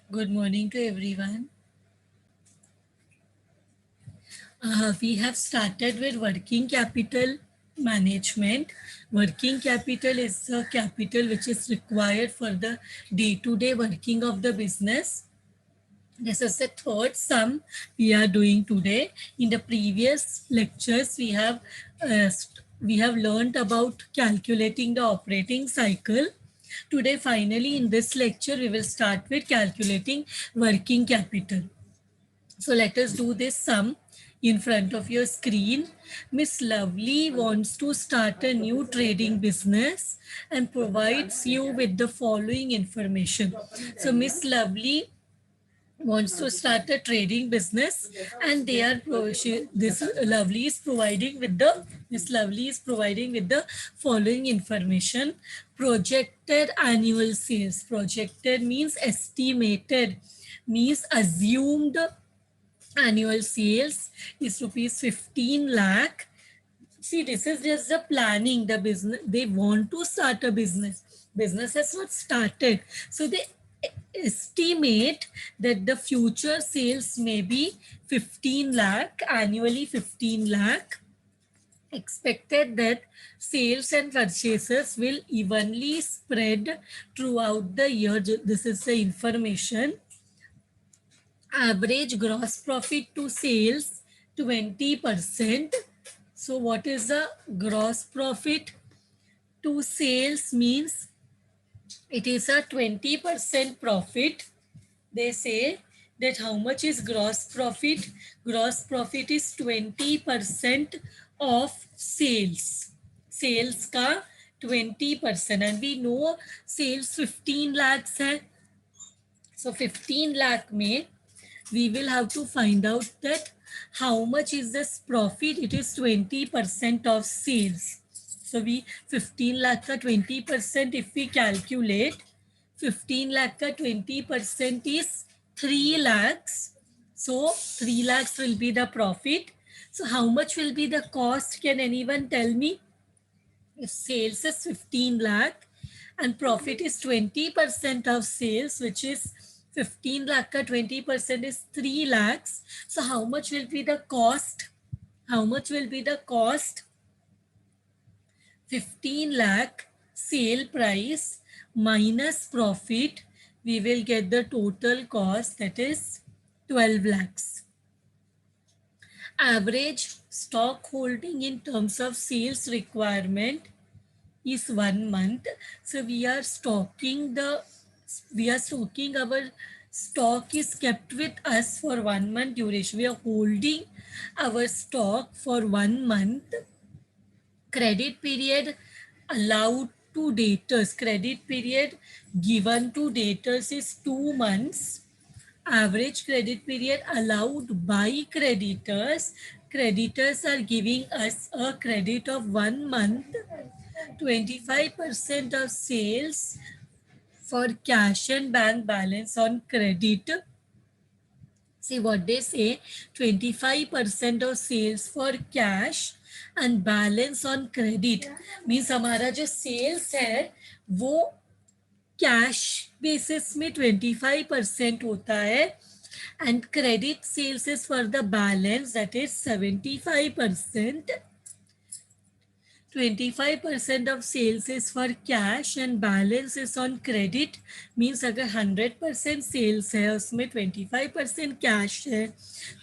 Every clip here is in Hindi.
Good morning to everyone. We have started with working capital management. Working capital is the capital which is required for the day-to-day working of the business. This is the third sum we are doing today. In the previous lectures, we have learned about calculating the operating cycle. Today, finally, in this lecture, we will start with calculating working capital. So let us do this sum in front of your screen. Miss Lovely wants to start a new trading business and provides you with the following information. So Miss Lovely wants to start a trading business and they are this Lovely is providing with the Miss Lovely is providing with the following information. Projected annual sales. Projected means estimated, means assumed annual sales is rupees 15 lakh. See, this is just the planning. The business, they want to start a business has not started, so they estimate that the future sales may be 15 lakh annually. 15 lakh expected that sales and purchases will evenly spread throughout the year. This is the information. Average gross profit to sales 20%. So what is the gross profit to sales means? It is a 20% profit. They say that how much is gross profit? Gross profit is 20% of sales. Sales का 20%, and we know sales 15 lakhs है. So 15 lakh में we will have to find out that how much is this profit. It is 20% of sales. So we 15 lakh ka 20%, if we calculate 15 lakh ka 20% is 3 lakhs. So 3 lakhs will be the profit. So how much will be the cost? Can anyone tell me? If sales is 15 lakh and profit is 20% of sales, which is 15 lakh ka 20% is 3 lakhs. So how much will be the cost? How much will be the cost? 15 lakh sale price minus profit, we will get the total cost, that is 12 lakhs. Average stock holding in terms of sales requirement is 1 month. So we are stocking our stock is kept with us for 1 month duration. We are holding our stock for 1 month. Credit period allowed to debtors. Credit period given to debtors is 2 months. Average credit period allowed by creditors. Creditors are giving us a credit of 1 month. 25% of sales for cash and bank balance on credit. See what they say, 25% of sales for cash and balance on credit. Means हमारा जो sales है वो कैश बेसिस में 25% होता है and credit sales is for the balance, that is 75%. 25% of sales is for cash and balance is on credit. Means अगर 100% sales है उसमें 25% cash है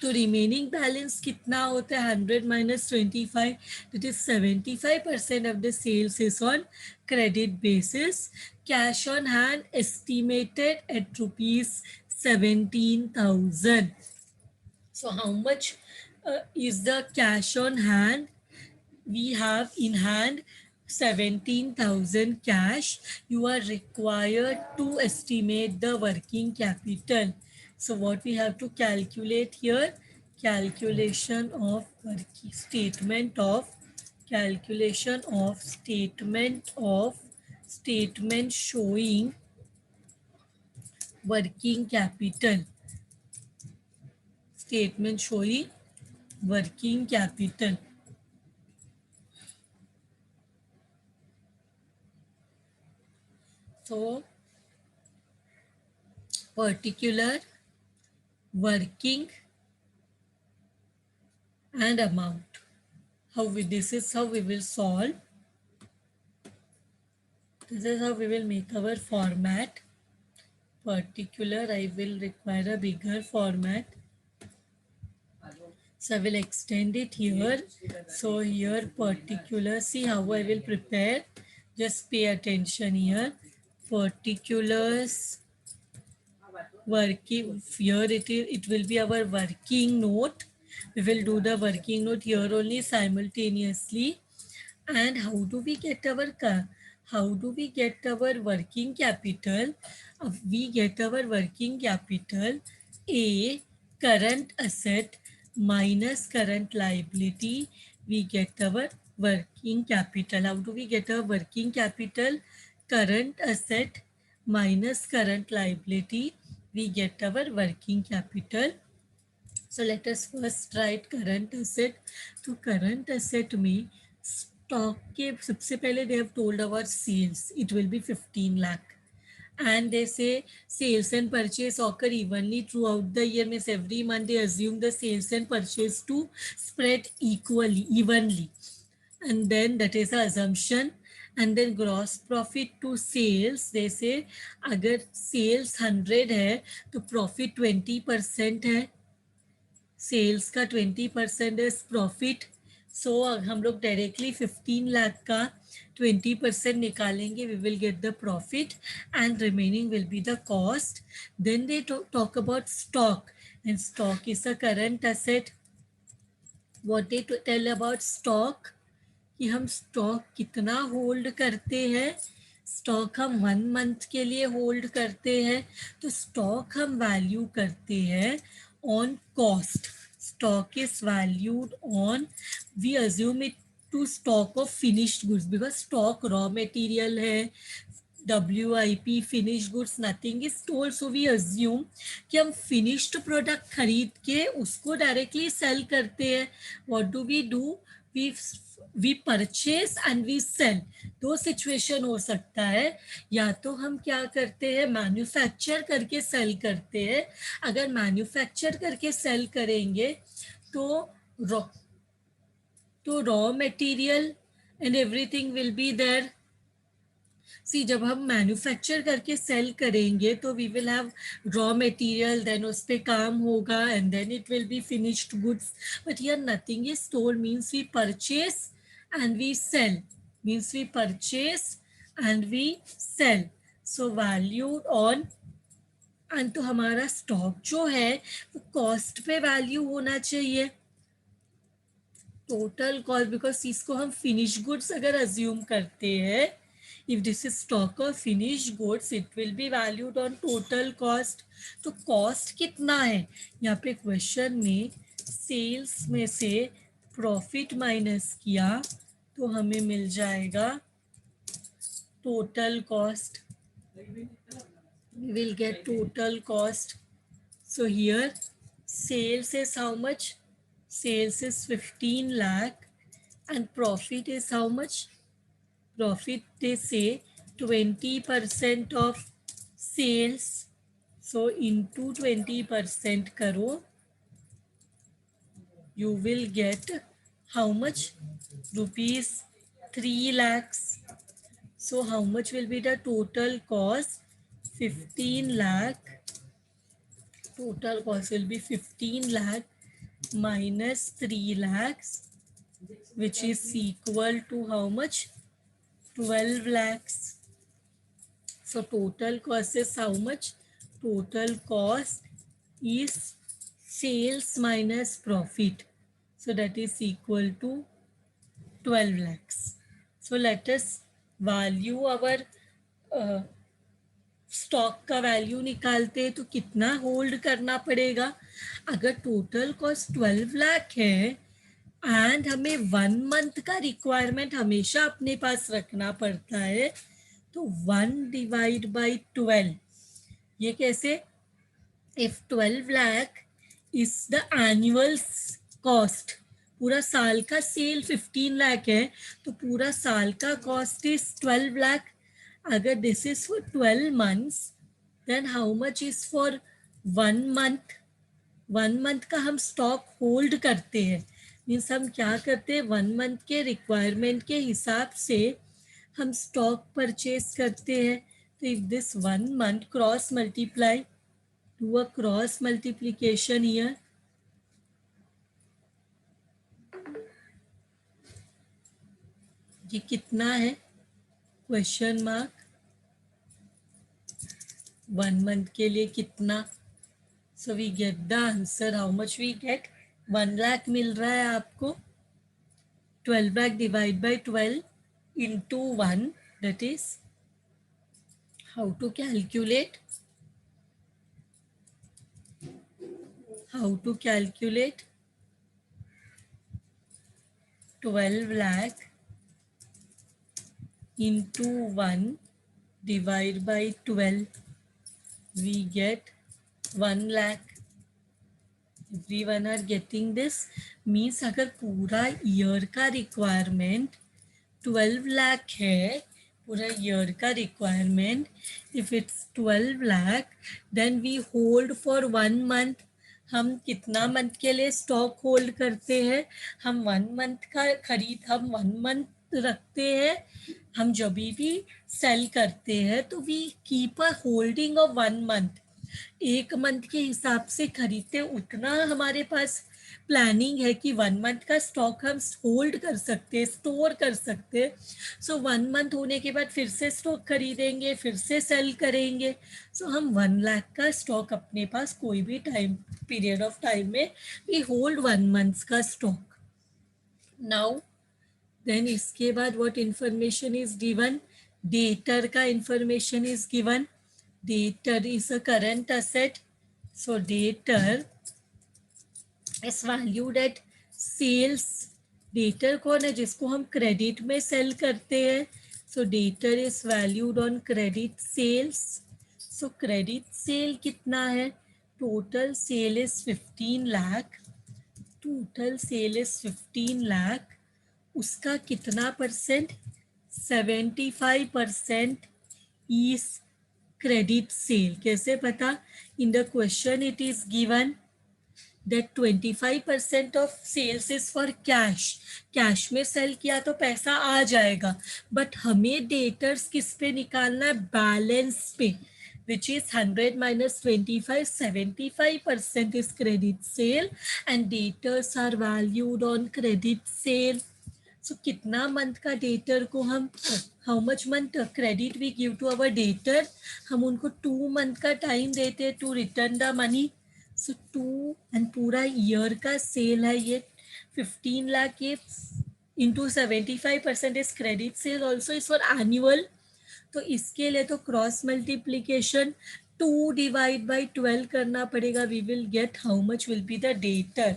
तो remaining balance कितना होता है? 100 minus 25, that is 75% of the sales is on credit basis. Cash on hand estimated at rupees 17,000. So how much is the cash on hand? We have in hand 17,000 cash. You are required to estimate the working capital. So what we have to calculate here? Calculation of statement showing working capital. Statement showing working capital. So particular, working and amount. This is how we will solve. This is how we will make our format. Particular, I will require a bigger format. So I will extend it here. So here particular, see how I will prepare. Just pay attention here. Particulars, working, here it will be our working note. We will do the working note here only simultaneously. And how do we get our working capital? We get our working capital A, current asset minus current liability. We get our working capital. How do we get our working capital? Current asset minus current liability. We get our working capital. So let us first write current asset. तो current asset में stock के सबसे पहले they have told our sales it will be 15 lakh and they say sales and purchase occur evenly throughout the year, means every month they assume the sales and purchase to spread evenly, and then that is the assumption. And then gross profit to sales, they say अगर sales 100 है तो profit 20% है, सेल्स का 20% इज प्रॉफिट. सो हम लोग डायरेक्टली 15 लाख का 20% निकालेंगे, we will get the profit and remaining will be the cost. Then they talk about stock and stock is a current asset. What they tell about stock कि हम स्टॉक कितना होल्ड करते हैं. स्टॉक हम 1 मंथ के लिए होल्ड करते हैं, तो स्टॉक हम वैल्यू करते हैं on cost. Stock is valued on, we assume it to stock of finished goods because stock raw material है, WIP finished goods nothing is told, so we assume कि हम finished product खरीद के उसको directly sell करते हैं. What do? We purchase and we sell. दो सिचुएशन हो सकता है, या तो हम क्या करते हैं मैन्युफैक्चर करके सेल करते हैं. अगर मैन्युफैक्चर करके सेल करेंगे तो raw material and everything will be there. See जब हम मैन्युफैक्चर करके सेल करेंगे तो we will have raw material, then उस पर काम होगा and then it will be finished goods. But here nothing is store, means we purchase and we sell, means we purchase and we sell. So valued on, and तो हमारा स्टॉक जो है वो कॉस्ट पे वैल्यू होना चाहिए, टोटल कॉस्ट, बिकॉज इसको हम फिनिश गुड्स अगर अज्यूम करते हैं, if this is stock of finish goods it will be valued on total cost. तो कॉस्ट कितना है यहाँ पे क्वेश्चन में, सेल्स में से प्रॉफिट माइनस किया तो हमें मिल जाएगा total cost. We will get total cost. So here sales is how much? Sales is 15 lakh and profit is how much? Profit they say 20% of sales. So into 20% karo, you will get how much? Rupees 3 lakhs. So how much will be the total cost? 15 lakh. Total cost will be 15 lakh minus 3 lakhs, which is equal to how much? 12 lakhs. So total cost is how much? Total cost is sales minus profit. So that is equal to 12 lakhs. So let us value our stock का वैल्यू निकालते हैं. तो कितना होल्ड करना पड़ेगा? अगर टोटल कॉस्ट 12 लाख है एंड हमें 1 मंथ का रिक्वायरमेंट हमेशा अपने पास रखना पड़ता है, तो 1 डिवाइड बाई 12. ये कैसे? If 12 lakh is the annual cost, पूरा साल का सेल 15 लाख है तो पूरा साल का कॉस्ट इज 12 लाख. अगर this is for 12 months, then how much is for 1 month. 1 month का हम स्टॉक होल्ड करते हैं. मीन्स हम क्या करते हैं, 1 मंथ के रिक्वायरमेंट के हिसाब से हम स्टॉक परचेज करते हैं. तो if this 1 month cross multiply, do a cross multiplication here. ये कितना है, क्वेश्चन मार्क. 1 मंथ के लिए कितना. So we get the answer. How much we get, 1 lakh मिल रहा है आपको. 12 lakh divide by 12 into 1, that is how to calculate. How to calculate 12 lakh into 1 divide by 12, we get 1 lakh. Everyone are getting this. Means अगर पूरा ईयर का रिक्वायरमेंट 12 लाख है, पूरा ईयर का requirement, if it's 12 lakh, then we hold for 1 month. हम कितना मंथ के लिए स्टॉक होल्ड करते हैं, हम 1 मंथ का खरीद, हम 1 मंथ रखते हैं. हम जब भी सेल करते हैं तो we keep a holding of 1 month. 1 month के हिसाब से खरीदते, उतना हमारे पास प्लानिंग है कि 1 मंथ का स्टॉक हम होल्ड कर सकते हैं, स्टोर कर सकते हैं. सो 1 मंथ होने के बाद फिर से स्टॉक खरीदेंगे, फिर से सेल करेंगे. सो हम 1 लाख का स्टॉक अपने पास कोई भी टाइम पीरियड ऑफ टाइम में वी होल्ड 1 मंथ का स्टॉक. नाउ देन इसके बाद what information is given, debtor का information is given. Debtor is a current asset. So debtor is valued at sales. Debtor कौन है, जिसको हम क्रेडिट में सेल करते हैं. So debtor is valued on credit sales. So credit sale कितना है, total sale is 15 lakh. Total sale is 15 lakh. उसका कितना परसेंट, 75% इज क्रेडिट सेल. कैसे पता, इन the question it is given that 25% of sales is for cash. Cash में सेल किया तो पैसा आ जाएगा, बट हमें डेटर्स किस पे निकालना है, बैलेंस पे, which is 100 minus 25, 75% is credit sale and debtors are valued on credit sale. So कितना मंथ का डेटर को हम, how much month credit we give to our debtor, हम उनको 2 मंथ का टाइम देते हैं to return the money. So 2 and पूरा ईयर का सेल है ये 15 लाख, ये into 75% is credit sale, also is for annual. तो इसके लिए तो क्रॉस मल्टीप्लीकेशन 2 डिवाइड बाई 12 करना पड़ेगा. We will get how much will be the debtor.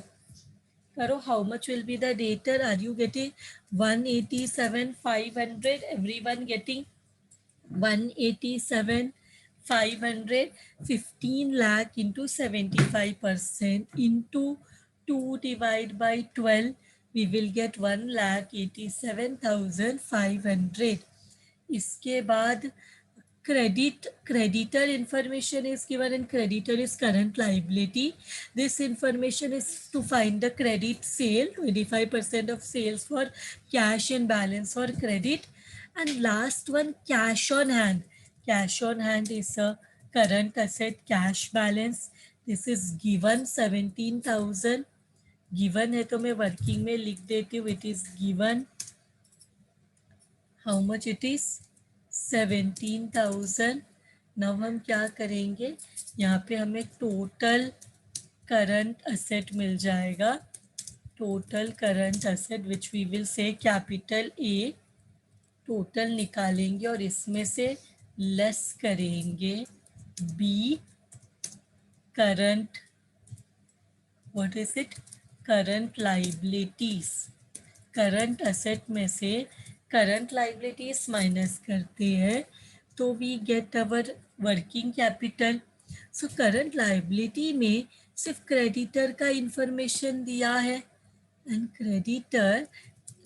करो, how much will be the debtor. Are you getting 187,500? Everyone getting 187,500. 15 lakh into 75% into 2 divide by 12, we will get 1,87,500. इसके बाद creditor information is given and creditor is current liability. This information is to find the credit sale, 25% of sales for cash and balance for credit. And last one, cash on hand. Cash on hand is a current asset, cash balance. This is given 17,000. Given है तो मैं वर्किंग में लिख देती हूँ. It is given, how much it is, 17,000. Now हम क्या करेंगे, यहाँ पे हमें टोटल करंट असेट मिल जाएगा. Total current asset which we will say capital A. Total निकालेंगे और इसमें से लेस करेंगे B current, what is it, current liabilities. Current asset में से करंट लाइबिलिटीज माइनस करते हैं तो we get our working capital. So current liability में सिर्फ क्रेडिटर का इंफॉर्मेशन दिया है and creditor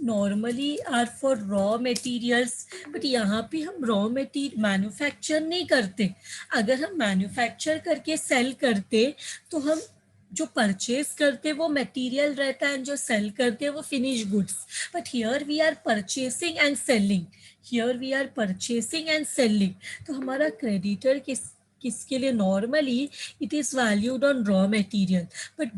normally are for raw materials, but यहाँ पे हम रॉ मटेरियल मैन्युफैक्चर नहीं करते. अगर हम मैन्युफैक्चर करके सेल करते तो हम जो परचेज करते वो मटेरियल रहता है, जो सेल करते वो finish goods. But here we are purchasing and selling, here we are purchasing and selling. तो हमारा क्रेडिटर किसके लिए, normally it is valued on raw material, but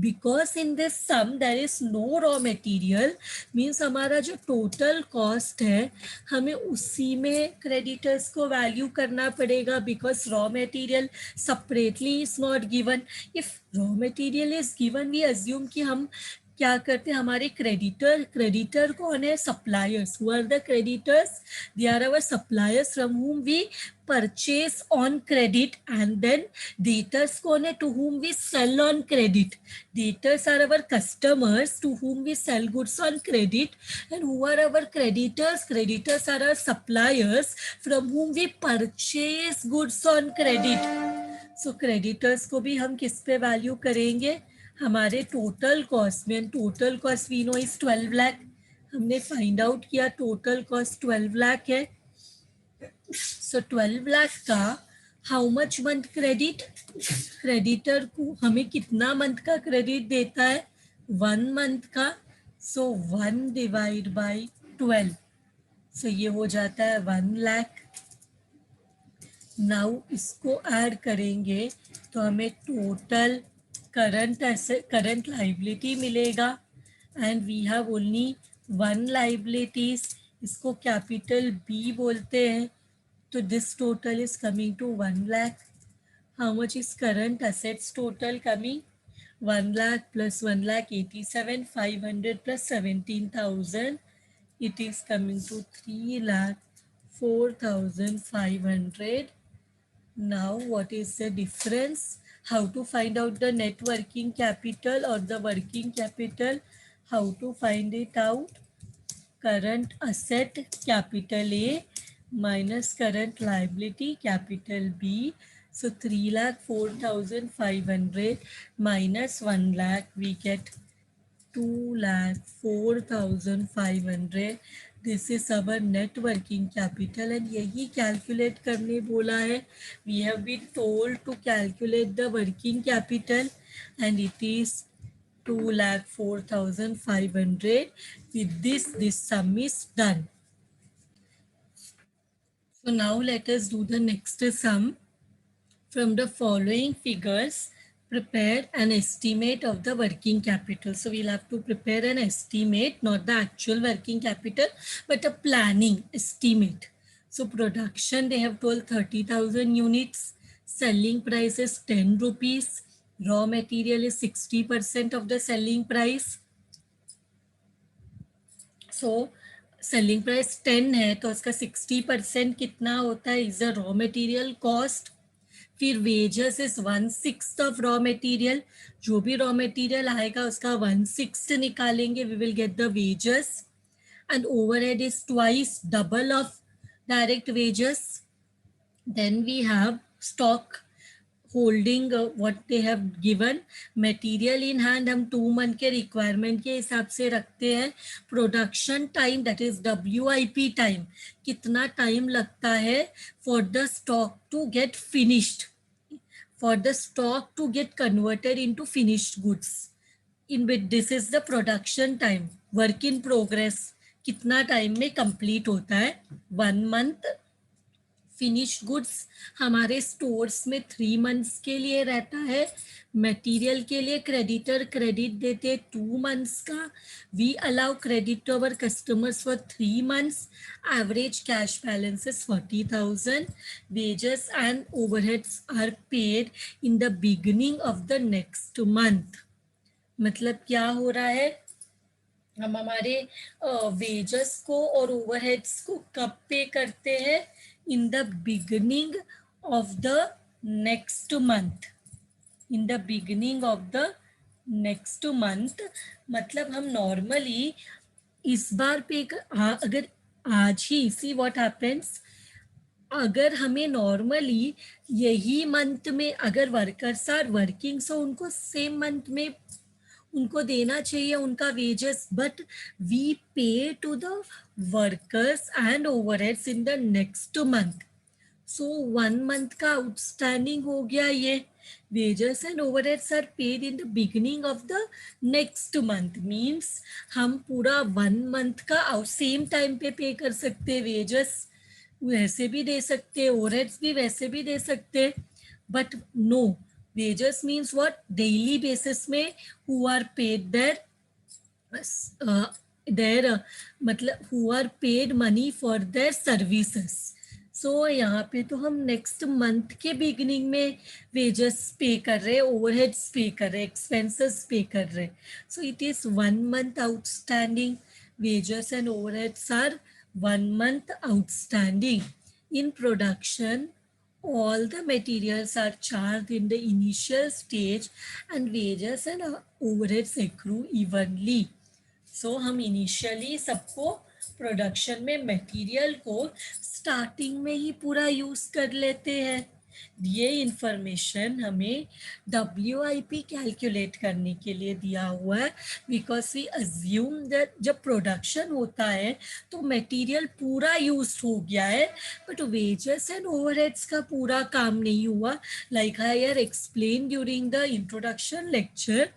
because in this sum there is no raw material, means हमारा जो टोटल कॉस्ट है हमें उसी में क्रेडिटर्स को वैल्यू करना पड़ेगा, because raw material separately is not given. If raw material is given we assume कि हम क्या करते हैं, हमारे क्रेडिटर कौन है, suppliers. Who are the creditors, they are our suppliers from whom we purchase on credit, and then debtors कौन है, to whom we sell on credit. Debtors are our customers to whom we sell goods on credit, and who are our creditors, creditors are our suppliers from whom we purchase goods on credit. So creditors को भी हम किस पे वैल्यू करेंगे, हमारे टोटल कॉस्ट में. Total cost we know is 12 lakh, हमने फाइंड आउट किया टोटल कॉस्ट 12 लाख है. सो 12 लाख का how much month credit, creditor को हमें कितना मंथ का क्रेडिट देता है, 1 मंथ का. सो 1 डिवाइड बाई 12, सो ये हो जाता है 1 लाख. नाउ इसको ऐड करेंगे तो हमें total current asset, current liability मिलेगा, and we have only 1 liabilities, इसको कैपिटल बी बोलते हैं. तो this total is coming to 1 lakh. How much is current assets total coming? 1 lakh plus 1,87,500 plus 17,000. It is coming to 3,04,500. Now what is the difference? How to find out the net working capital or the working capital? How to find it out? Current asset capital A minus current liability capital B. So 3,04,500 minus 1 lakh, we get 2,04,500. This is our net working capital, and यही calculate करने बोला है. We have been told to calculate the working capital, and it is 2,04,500. With this sum is done. So now let us do the next sum. From the following figures, prepare an estimate of the working capital. So we'll have to prepare an estimate, not the actual working capital, but a planning estimate. So production, they have told 30,000 units. Selling price is 10 rupees. Raw material is 60% of the selling price. So selling price 10 है तो उसका 60% कितना होता है, is the raw material cost. फिर wages is 1/6 of raw material, जो भी रॉ मटेरियल आएगा उसका 1/6 निकालेंगे, we will get the wages. And overhead is twice double of direct wages. Then we have stock holding what they have given. Material in hand हम 2 मंथ के रिक्वायरमेंट के हिसाब से रखते हैं. Production time, that is WIP time, कितना टाइम लगता है for the stock to get finished, for the stock to get converted into finished goods. In which this is the production time. Work in progress कितना टाइम में कंप्लीट होता है, 1 मंथ. फिनिश्ड गुड्स हमारे स्टोर्स में 3 मंथ्स के लिए रहता है. मटेरियल के लिए क्रेडिटर क्रेडिट देते 2 मंथ्स का. We allow credit to our customers for 3 months. Average cash balance is 40,000. Wages and overheads are paid in the beginning of the next month. मतलब क्या हो रहा है, हम हमारे वेजेस को और ओवरहेड्स को कब पे करते हैं, in the beginning of the next month. In the beginning of the next month, मतलब हम नॉर्मली इस बार पे अगर आज ही सी व्हाट हैपेंस, अगर हमें नॉर्मली यही मंथ में अगर वर्कर्स आर वर्किंग, सो उनको सेम मंथ में उनको देना चाहिए उनका wages, but we pay to the workers and overheads in the next month. So 1 month का आउटस्टैंडिंग हो गया ये. Wages and overheads are paid in the beginning of the next month. Means हम पूरा 1 मंथ का सेम टाइम पे कर सकते. वेजेस वैसे भी दे सकते, ओवरहेड्स भी वैसे भी दे सकते, but no, wages means what, daily basis में हु आर पेड देयर मतलब who are paid money for their services. So यहाँ पे तो हम नेक्स्ट मंथ के बिगिनिंग में वेजेस पे कर रहे, ओवरहेड्स पे कर रहे, एक्सपेंसेस पे कर रहे. So it is 1 month outstanding. Wages and overheads are 1 month outstanding. In production, all the materials are charged in the initial stage and wages and overheads accrue evenly. So हम इनिशियली सबको प्रोडक्शन में मटेरियल को स्टार्टिंग में ही पूरा यूज कर लेते हैं. ये इंफॉर्मेशन हमें WIP कैलकुलेट करने के लिए दिया हुआ है, बिकॉज वी अज्यूम दैट जब प्रोडक्शन होता है तो मटेरियल पूरा यूज हो गया है, बट वेजेस एंड ओवरहेड्स का पूरा काम नहीं हुआ. Like I have explain during the introduction lecture,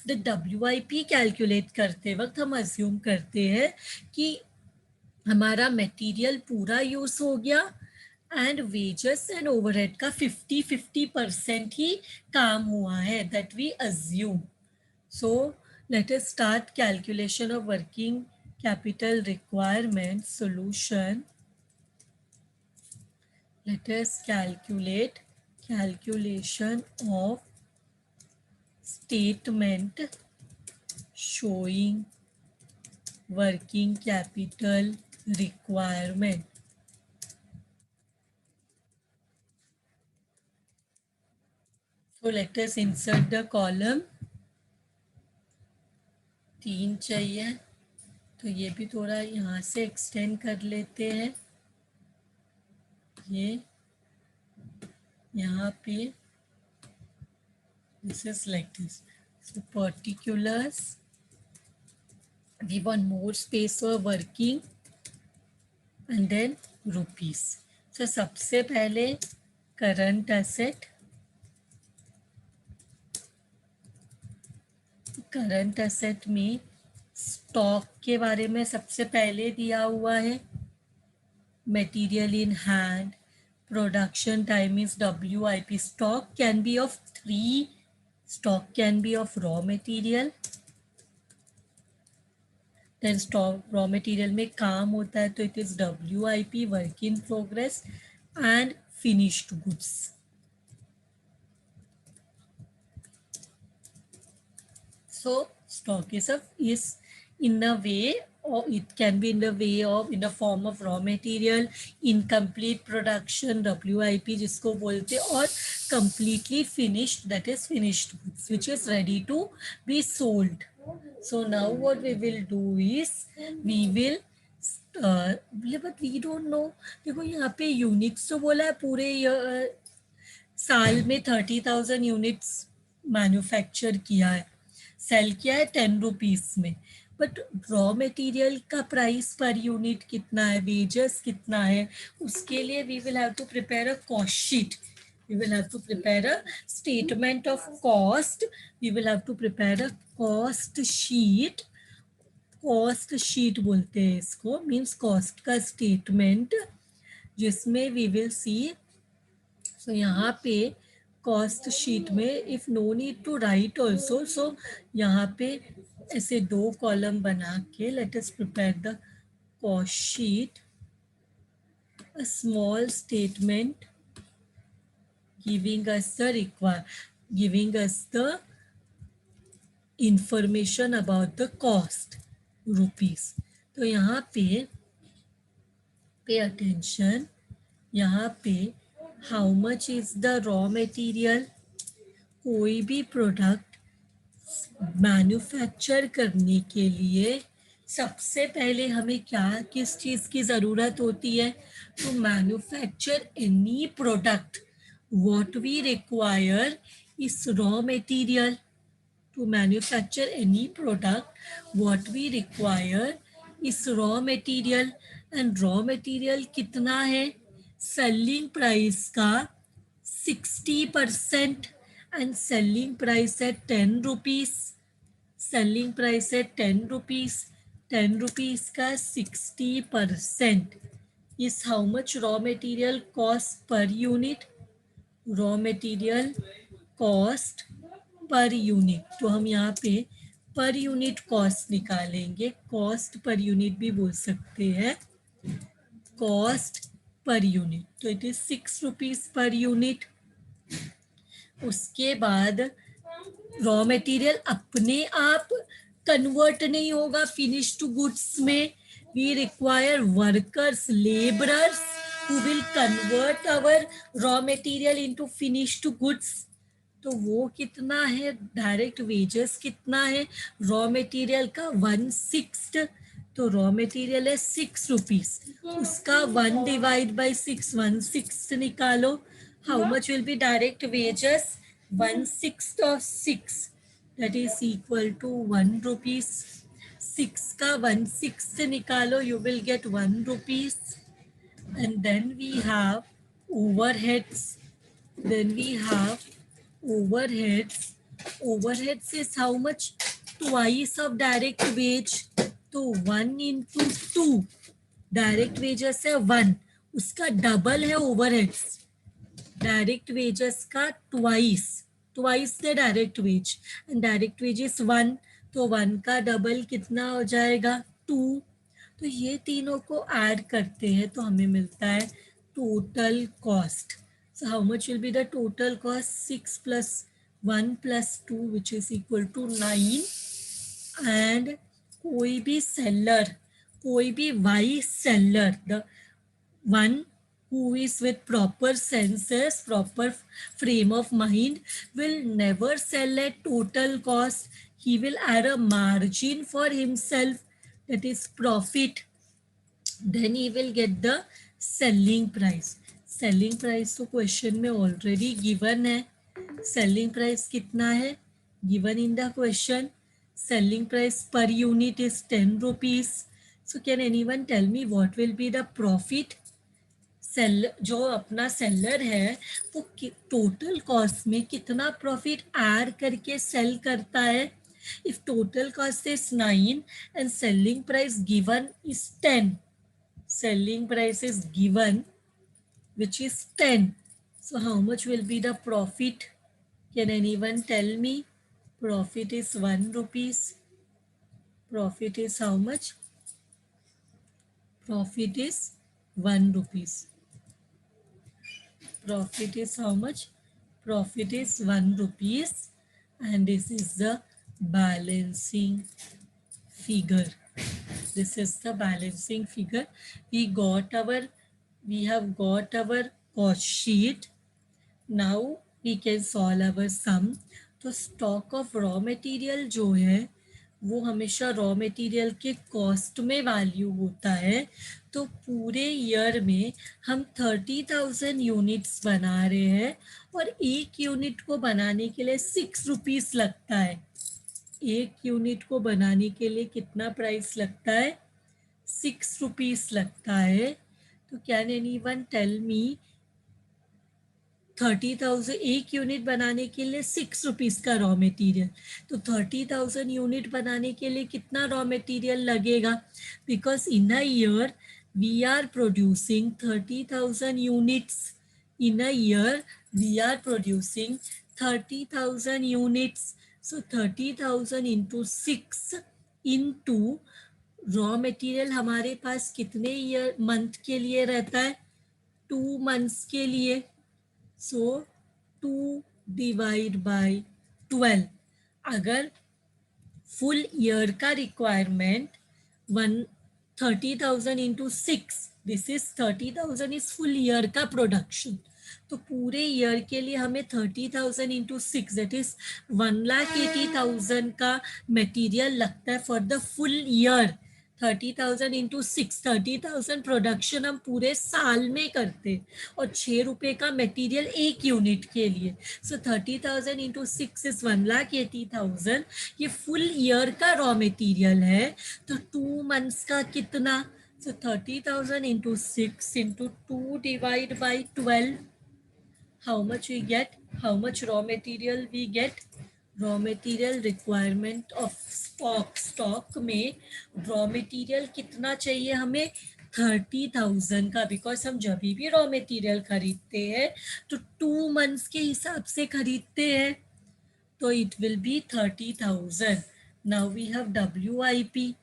the WIP calculate करते वक्त हम अज्यूम करते हैं कि हमारा मटेरियल पूरा यूज हो गया एंड वेजेस एंड ओवरहेड का 50-50% ही काम हुआ है, that we assume. So let us start calculation of working capital requirement solution. Let us calculate calculation of statement showing working capital requirement. So let us insert the column. 3 चाहिए तो ये भी थोड़ा यहाँ से एक्सटेंड कर लेते हैं. ये यहाँ पे this is like this. So particulars, we want more space for working and then rupees. So सबसे पहले current asset. करंट एसेट में स्टॉक के बारे में सबसे पहले दिया हुआ है. Material in hand, production time is WIP. Stock can be of 3. Stock can be of raw material, then stock raw material में काम होता है तो it is WIP, work in progress and finished goods. So stock is in a way, or it can be in the form of raw material, incomplete production WIP जिसको बोलते, और completely finished, that is finished goods which is ready to be sold. So now what we will do is we will but we don't know. देखो यहाँ पे यूनिट्स तो बोला है, पूरे साल में 30,000 यूनिट्स मैन्युफैक्चर किया है, सेल किया है 10 रुपीज में, बट रॉ मटेरियल का प्राइस पर यूनिट कितना है, वेजेस कितना है, उसके लिए we will have to prepare a cost sheet. We will have to prepare a statement of cost. We will have to prepare a cost sheet. Cost sheet बोलते हैं इसको, मीन्स कॉस्ट का स्टेटमेंट, जिसमें वी विल सी. सो यहाँ पे कॉस्ट शीट में if no need to write also, so यहाँ पे ऐसे 2 कॉलम बना के let us prepare the cost sheet. A small statement giving us the information about the cost rupees. तो यहाँ पे pay attention, यहाँ पे how much is the raw material. कोई भी प्रोडक्ट मैन्युफैक्चर करने के लिए सबसे पहले हमें क्या किस चीज़ की ज़रूरत होती है, to manufacture any product what we require is raw material. to manufacture any product, what we require is raw material. And raw material कितना है? Selling price का 60% and selling price at 10 rupees. Selling price at 10 rupees. 10 rupees का 60% is how much raw material cost per unit? Raw material cost per unit. तो हम यहाँ पे पर यूनिट कॉस्ट निकालेंगे. कॉस्ट पर यूनिट भी बोल सकते हैं, कॉस्ट पर यूनिट. तो it is 6 rupees per unit. उसके बाद रॉ मटेरियल अपने आप कन्वर्ट नहीं होगा फिनिश टू गुड्स में. We require workers, labourers who will convert our raw material into finished to goods. तो वो कितना है? डायरेक्ट वेजेस कितना है रॉ मटेरियल का? 1/6. तो रॉ मटेरियल है 6 रुपीज, उसका 1 डिवाइड बाई 6, 1/6 निकालो. How much will B direct wages? 1/6 of 6, that is equal to 1 rupees. 6 का 1/6 निकालो, you will get 1 rupees. And then we have overheads. Then we have overheads. Overheads is how much? Twice of direct wage. तो 1 into 2. डायरेक्ट वेजेस है 1, उसका डबल है ओवरहेड्स. डायरेक्ट वेजेस का twice the direct wage. And direct wage is 1, तो 1 का डबल कितना हो जाएगा? 2. तो ये तीनों को ऐड करते हैं तो हमें मिलता है total cost. So how much will be the total cost? 6 plus 1 plus 2, which is equal to 9. And कोई भी seller, कोई भी wise seller, the one who is with proper senses, proper frame of mind, will never sell at total cost. He will add a margin for himself, that is profit. Then he will get the selling price. Selling price तो क्वेश्चन में ऑलरेडी गिवन है. सेलिंग प्राइस कितना है? Given in the question. Selling price per unit is 10 rupees. So can anyone tell me what will be the profit? जो अपना सेलर है वो टोटल कॉस्ट में कितना प्रॉफिट ऐड करके सेल करता है? If total cost is 9 and selling price given is 10, selling price is given which is 10. So how much will be the profit? Can anyone tell me? Profit is 1 rupees. Profit is how much? Profit is 1 rupees. Profit is how much? Profit is 1 rupees. And this is the balancing figure. This is the balancing figure. We have got our cost sheet. Now we can solve our sum. तो स्टॉक ऑफ रॉ मटेरियल जो है वो हमेशा रॉ मटेरियल के कॉस्ट में वैल्यू होता है. तो पूरे ईयर में हम 30,000 यूनिट्स बना रहे हैं और एक यूनिट को बनाने के लिए 6 रुपीस लगता है. एक यूनिट को बनाने के लिए कितना प्राइस लगता है? 6 रुपीस लगता है. तो कैन एनीवन टेल मी 30,000 एक यूनिट बनाने के लिए 6 रुपीस का रॉ मटेरियल. तो 30,000 यूनिट बनाने के लिए कितना रॉ मटेरियल लगेगा? Because in a year we are producing 30,000 units. In a year we are producing 30,000 units. So 30,000 into 6 into raw material हमारे पास कितने ईयर मंथ के लिए रहता है? 2 मंथ्स के लिए. सो 2 डिवाइड बाई 12. अगर फुल ईयर का requirement 30,000 into 6, this is 30,000 is full year का प्रोडक्शन. तो पूरे ईयर के लिए हमें 30,000 इंटू 6, दैट इज 1,80,000 का मटेरियल लगता है for the full year. 30,000 into 6, 30,000 production हम पूरे साल में करते और 6 रुपए का मटेरियल एक यूनिट के लिए. सो 30,000 इंटू 6 इज 1,80,000. ये फुल ईयर का रॉ मटेरियल है. तो 2 मंथ्स का कितना? सो 30,000 into 6 into 2 divide by 12. How much we get? How much raw material we get? Raw material requirement of stock में रॉ मटेरियल कितना चाहिए हमें? 30,000 का. बिकॉज हम जब भी रॉ मटेरियल खरीदते हैं तो 2 मंथ्स के हिसाब से खरीदते हैं. तो it will be 30,000. Now we have WIP.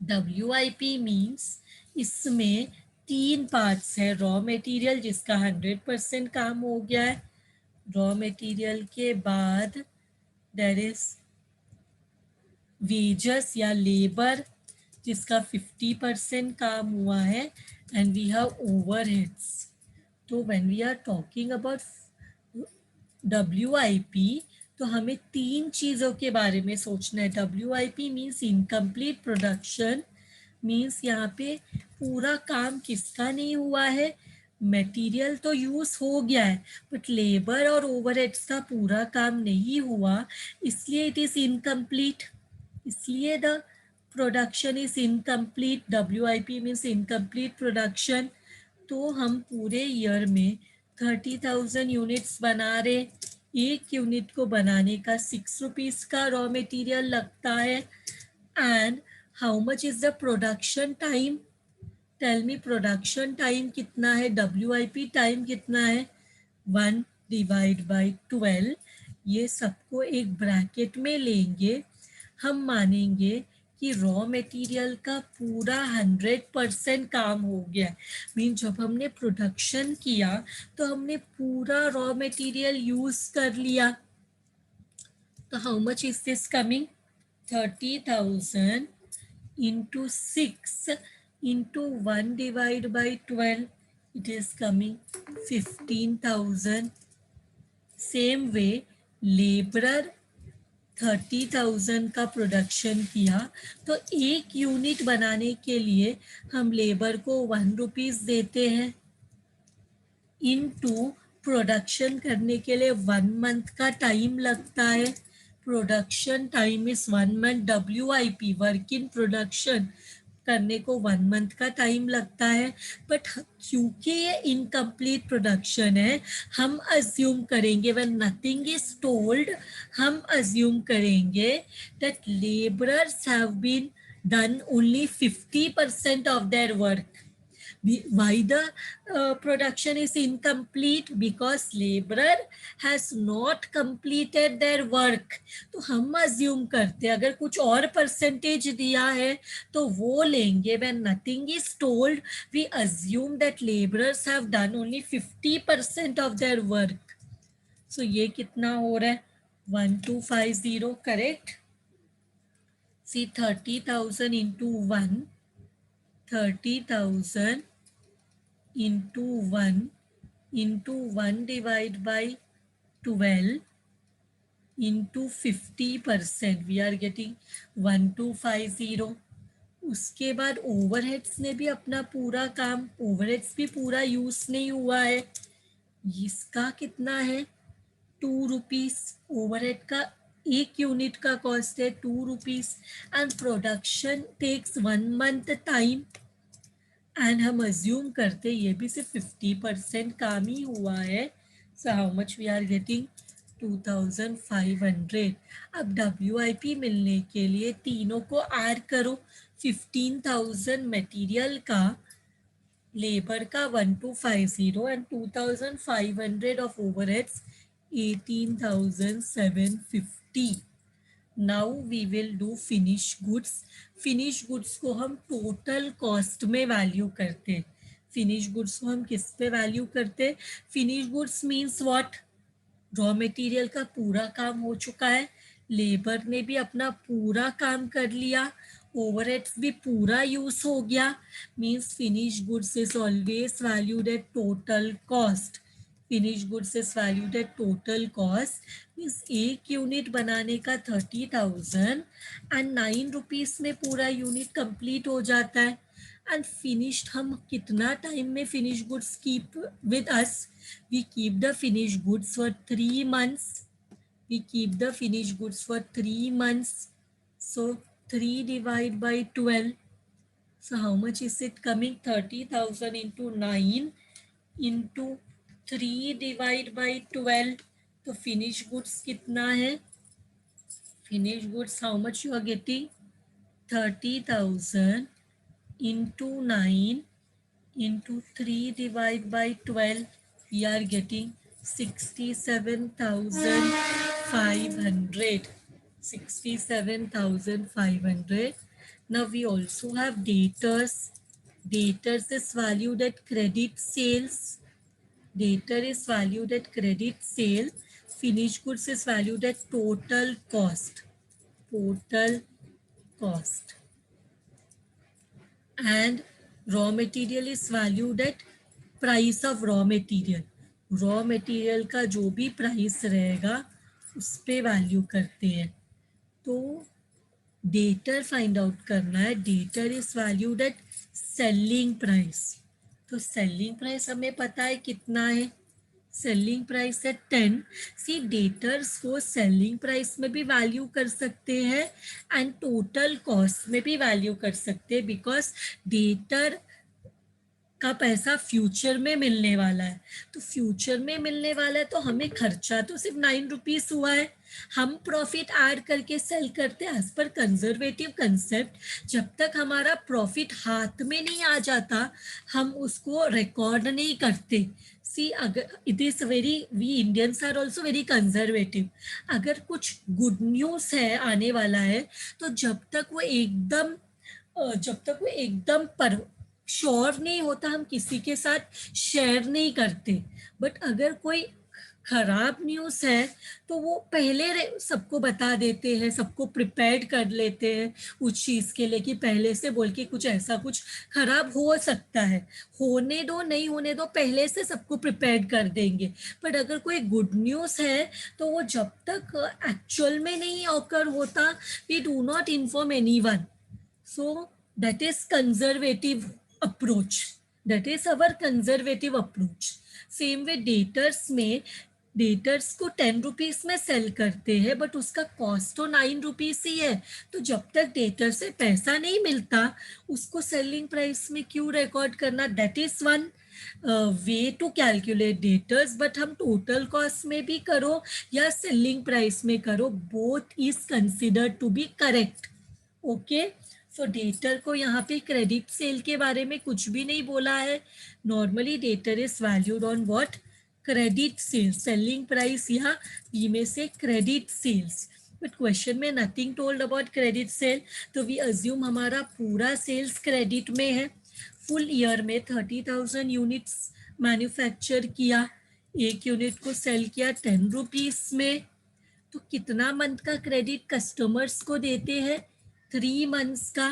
WIP means इसमें 3 पार्ट्स है. रॉ मटेरियल जिसका 100% काम हो गया है. रॉ मटेरियल के बाद देयर इज वेजेस या लेबर जिसका 50% काम हुआ है. And we have overheads. तो when we are talking about WIP तो हमें 3 चीज़ों के बारे में सोचना है. WIP means incomplete production. Means यहाँ पे पूरा काम किसका नहीं हुआ है? मटेरियल तो यूज़ हो गया है बट लेबर और ओवरहेड्स का पूरा काम नहीं हुआ, इसलिए इट इज़ इनकम्प्लीट. इसलिए the production is incomplete. WIP means incomplete production. तो हम पूरे ईयर में 30,000 यूनिट्स बना रहे. एक यूनिट को बनाने का 6 रुपीज़ का रॉ मटेरियल लगता है. And how much is the production time? Tell me production time कितना है? WIP टाइम कितना है? 1 डिवाइड बाई 12. ये सबको एक ब्रैकेट में लेंगे. हम मानेंगे कि रॉ मटेरियल का पूरा 100% काम हो गया. मीन जब हमने प्रोडक्शन किया तो हमने पूरा रॉ मटेरियल यूज कर लिया. तो how much is this coming? 30,000 into 6 into 1 divided by 12. It is coming 15,000. Same way labourer 30,000 का प्रोडक्शन किया तो एक यूनिट बनाने के लिए हम लेबर को 1 रुपीज़ देते हैं. इनटू प्रोडक्शन करने के लिए 1 मंथ का टाइम लगता है. Production time is 1 month. WIP work in production करने को 1 मंथ का टाइम लगता है. बट क्योंकि ये इनकम्प्लीट प्रोडक्शन है हम अज्यूम करेंगे व्हेन नथिंग इज टोल्ड, हम अज्यूम करेंगे that labourers have been done only 50% of their work. Why the production is incomplete? Because laborer has not completed their work. तो हम assume करते हैं अगर कुछ और परसेंटेज दिया है तो वो लेंगे. when nothing is told we assume that laborers have done only 50% of their work. so ये कितना हो रहा है? 1250. Correct. see 30,000 into 1, 30,000 into 1 divided by 12 into 50%. We are getting 1250. उसके बाद ओवरहेड्स ने भी अपना पूरा काम, ओवरहेड्स भी पूरा यूज नहीं हुआ है. इसका कितना है? 2 रुपीज़. ओवरहेड का एक यूनिट का कॉस्ट है 2 rupees. And production takes 1 month time. And हम अज्यूम करते ये भी सिर्फ 50% काम ही हुआ है. So how much we are getting? 2,500. अब WIP मिलने के लिए तीनों को ऐड करो. 15,000 मटेरियल का, लेबर का 1250 and 2,500 of overheads 18,750. Now we will do finish goods. Finish goods को हम टोटल कॉस्ट में वैल्यू करते हैं. फिनिश गुड्स को हम किस पे वैल्यू करते? Finish goods means what? Raw material का पूरा काम हो चुका है, लेबर ने भी अपना पूरा काम कर लिया, ओवरहेड्स भी पूरा यूज हो गया. Means finish goods is always valued at total cost. Finish goods is valued eight total cost, means एक यूनिट बनाने का 30,000 एंड 9 रुपीज़ में पूरा यूनिट कंप्लीट हो जाता है. एंड फिनिश्ड हम कितना टाइम में finish goods keep with us, we keep the finish goods for 3 months. We keep the finished goods for 3 months. So 3 divided by 12. So how much is it coming? 30,000 into 9 into 3 divided by 12. तो finished goods कितना है? Finished goods how much you are getting? 30,000 into 9 into 3 divided by 12. We are getting 67,500. 67,500. Now we also have debtors. Debtors is valued at credit sales. Debtor is valued at credit sale. Finished goods is valued at total cost. Total cost. And raw material is valued at price of raw material. Raw material का जो भी प्राइस रहेगा उस पर वैल्यू करते हैं. तो डेटर फाइंड आउट करना है. Debtor is valued at selling price. तो सेलिंग प्राइस हमें पता है कितना है. सेलिंग प्राइस है 10. सी डेटर्स को सेलिंग प्राइस में भी वैल्यू कर सकते हैं एंड टोटल कॉस्ट में भी वैल्यू कर सकते हैं, बिकॉज डेटर का पैसा फ्यूचर में मिलने वाला है. तो फ्यूचर में मिलने वाला है तो हमें खर्चा तो सिर्फ 9 रुपीज़ हुआ है. हम प्रॉफिट ऐड करके सेल करते हैं एज पर कंजर्वेटिव कंसेप्ट. जब तक हमारा प्रॉफिट हाथ में नहीं आ जाता हम उसको रिकॉर्ड नहीं करते. सी अगर it is very, we Indians are also very conservative. अगर कुछ गुड न्यूज़ है आने वाला है तो जब तक वो एकदम पर श्योर नहीं होता हम किसी के साथ शेयर नहीं करते. बट अगर कोई खराब न्यूज़ है तो वो पहले सबको बता देते हैं, सबको प्रिपेयर कर लेते हैं उस चीज़ के लिए कि पहले से बोल के कुछ ऐसा कुछ खराब हो सकता है, होने दो नहीं होने दो, पहले से सबको प्रिपेयर कर देंगे. बट अगर कोई गुड न्यूज़ है तो वो जब तक एक्चुअल में नहीं ऑकर होता we do not inform anyone. So that is conservative approach. That is our conservative approach. Same way debtors में, डेटर्स को 10 रुपीज़ में सेल करते हैं बट उसका कॉस्ट तो 9 रुपीज़ ही है. तो जब तक डेटर से पैसा नहीं मिलता उसको सेलिंग प्राइस में क्यों रिकॉर्ड करना. That is one way to calculate debtors. But हम टोटल कॉस्ट में भी करो या सेलिंग प्राइस में करो, both is considered to be correct. Okay. So debtor को यहाँ पे क्रेडिट सेल के बारे में कुछ भी नहीं बोला है. Normally debtor is valued on what, credit sales. Selling price यहाँ बी में से क्रेडिट सेल्स. बट क्वेश्चन में nothing told about credit sale. तो वी अज्यूम हमारा पूरा सेल्स क्रेडिट में है. फुल ईयर में 30,000 यूनिट्स मैन्युफैक्चर किया, एक यूनिट को सेल किया 10 रुपीज़ में. तो कितना मंथ का क्रेडिट कस्टमर्स को देते हैं? 3 months का.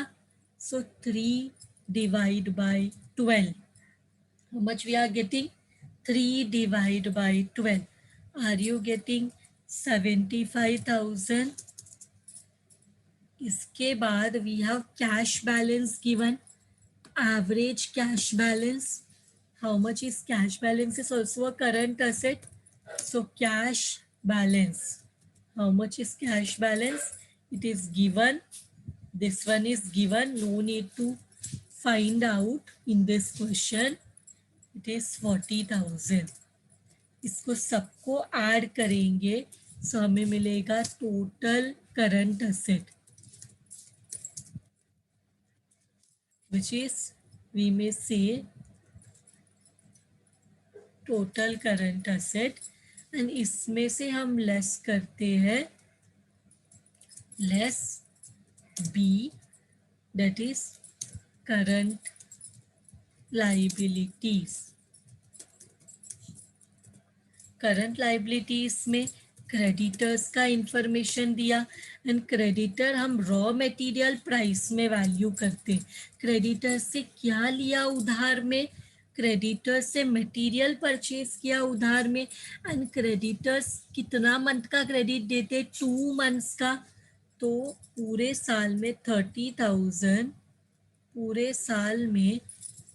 So 3 divided by 12. How much we are getting? 3 divided by 12. Are you getting 75,000? इसके बाद we have cash balance given. Average cash balance. How much is cash balance? Is also a current asset. So cash balance. How much is cash balance? It is given. This one is given, no need to find out in this question. It is 40,000. इसको सबको ऐड करेंगे तो हमें मिलेगा total current asset, which is we may say total current asset. And इसमें से हम लेस करते हैं less B, that is current liabilities. Current liabilities में क्रेडिटर्स का इंफॉर्मेशन दिया. एंड क्रेडिटर हम रॉ मटेरियल प्राइस में वैल्यू करते. क्रेडिटर से क्या लिया उधार में? क्रेडिटर्स से मटेरियल परचेज किया उधार में, एंड क्रेडिटर्स कितना मंथ का क्रेडिट देते, 2 मंथ्स का। तो पूरे साल में 30,000, पूरे साल में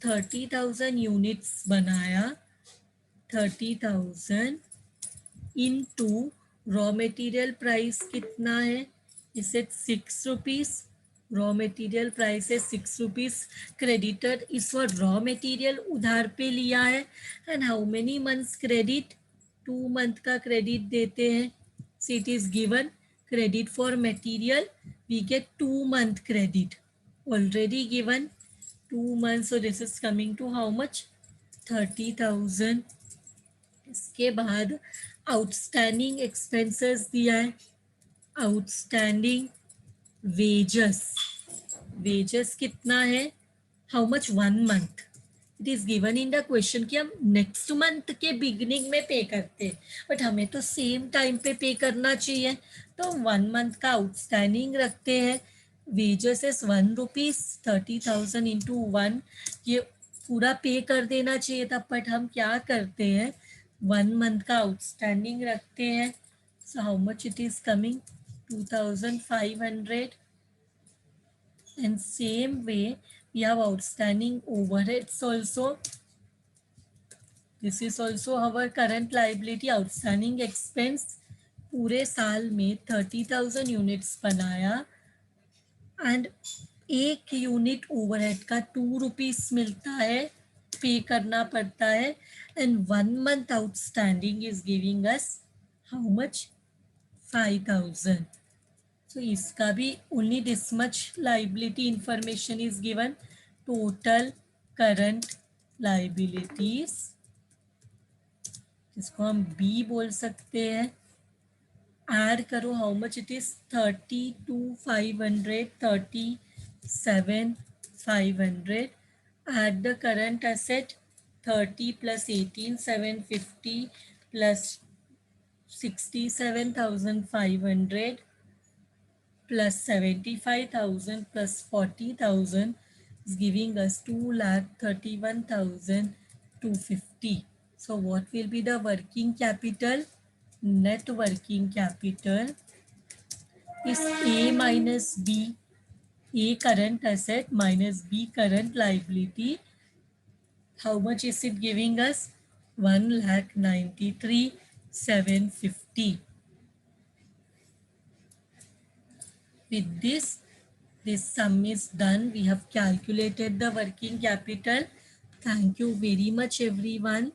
30,000 यूनिट्स बनाया, 30,000 इनटू रॉ मटेरियल प्राइस कितना है, इसे 6 रुपीज, रॉ मटेरियल प्राइस है 6 rupees, creditor is for raw material उधार पे लिया है, and how many months credit, 2 मंथ का क्रेडिट देते हैं। So it is given credit for material, we get 2 month credit, already given 2 months, so this is coming to how much, 30,000। इसके बाद आउटस्टैंडिंग एक्सपेंसेस दिया है, आउटस्टैंडिंग वेजेस, वेजेस कितना है, how much, 1 month, it is given in the question कि हम नेक्स्ट मंथ के बिगिनिंग में पे करते हैं, बट हमें तो सेम टाइम पे करना चाहिए, तो 1 मंथ का आउटस्टैंडिंग रखते हैं। वेजेस इज 1 रुपीज, 30,000 इंटू 1, ये पूरा पे कर देना चाहिए था, बट हम क्या करते हैं, 1 मंथ का आउटस्टैंडिंग रखते हैं। सो how much it is coming, 2,500। and same way we have outstanding overheads also, this is also our current liability, outstanding expense, पूरे साल में 30,000 यूनिट्स बनाया, एंड 1 यूनिट ओवरहेड का 2 रुपीज मिलता है, पे करना पड़ता है, and 1 month outstanding is giving us how much, 5,000। So इसका भी only this much liability information is given, total current liabilities, जिसको हम B बोल सकते हैं। ऐड करो how much it is, 32,500, 37,500, at the current asset 30 plus 18, 750 plus 67,500 plus 75,000 plus 40,000 is giving us 2,31,250. So what will be the working capital? Net working capital is A minus B, A current asset minus B current liability. How much is it giving us? 1,93,750. With this sum is done. We have calculated the working capital. Thank you very much, everyone.